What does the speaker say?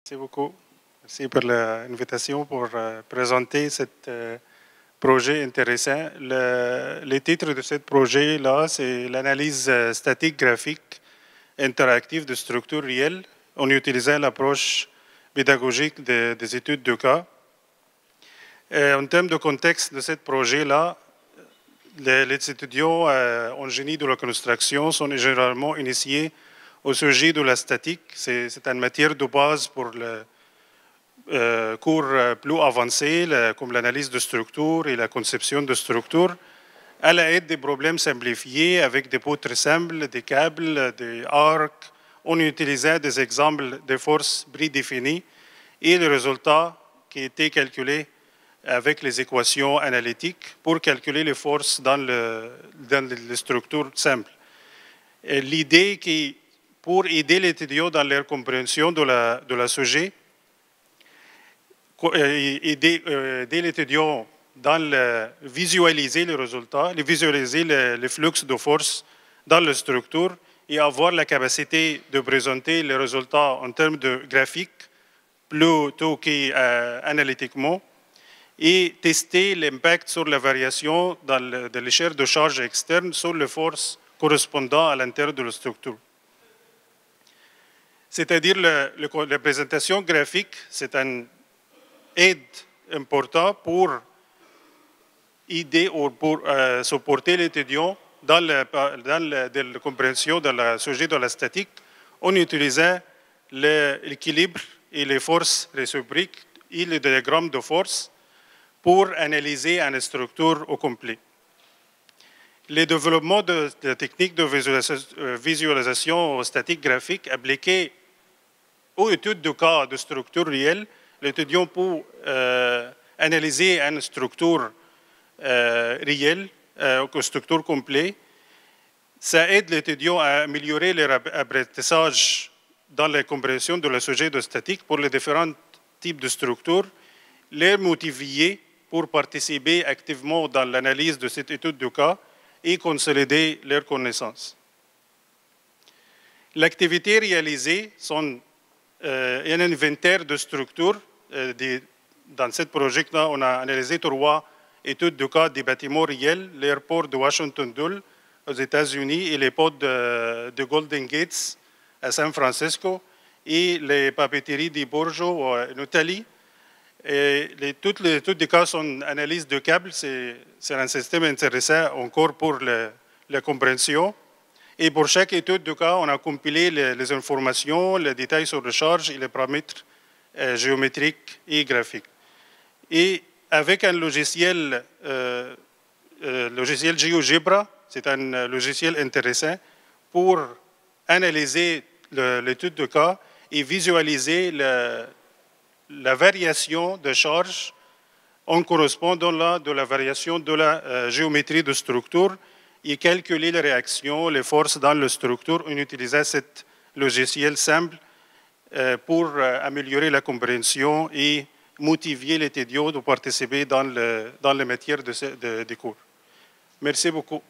Merci beaucoup. Merci pour l'invitation pour présenter ce projet intéressant. Le titre de ce projet-là, c'est l'analyse statique graphique interactive de structures réelles en utilisant l'approche pédagogique des études de cas. En termes de contexte de ce projet-là, les étudiants en génie de la construction sont généralement initiés au sujet de la statique. C'est une matière de base pour le cours plus avancés, comme l'analyse de structures et la conception de structures, à l'aide des problèmes simplifiés avec des poutres simples, des câbles, des arcs, en utilisant des exemples de forces prédéfinies et les résultats qui étaient calculés avec les équations analytiques pour calculer les forces dans les structures simples. L'idée qui pour aider l'étudiant dans leur compréhension de la sujet, aider l'étudiant dans visualiser les résultats, visualiser les flux de force dans la structure et avoir la capacité de présenter les résultats en termes de graphique plutôt qu'analytiquement et tester l'impact sur la variation de l'échelle de charge externe sur les forces correspondant à l'intérieur de la structure. C'est-à-dire la présentation graphique, c'est une aide importante pour aider ou pour supporter l'étudiant dans la compréhension de la sujet de la statique en utilisant l'équilibre et les forces réciproques et le diagramme de force pour analyser une structure au complet. Le développement de la technique de visualisation statique graphique appliquée aux études de cas de structure réelle, l'étudiant peut analyser une structure réelle, une structure complète. Ça aide l'étudiant à améliorer l'apprentissage dans la compréhension de la sujet de statique pour les différents types de structures, les motiver pour participer activement dans l'analyse de cette étude de cas et consolider leurs connaissances. L'activité réalisée sont un inventaire de structures. Dans ce projet-là, on a analysé 3 études de cas des bâtiments réels, l'aéroport de Washington Dulles aux États-Unis et les ports de Golden Gates à San Francisco et les papeteries de Borgo en Italie. Toutes les études de cas sont analyses de câbles. C'est un système intéressant encore pour la compréhension. Et pour chaque étude de cas, on a compilé les informations, les détails sur les charges et les paramètres géométriques et graphiques. Et avec un logiciel GeoGebra, c'est un logiciel intéressant pour analyser l'étude de cas et visualiser la variation de charge en correspondant de la variation de la géométrie de structure et calculer les réactions, les forces dans la structure en utilisant ce logiciel simple pour améliorer la compréhension et motiver l'étudiant de participer dans les matières des cours. Merci beaucoup.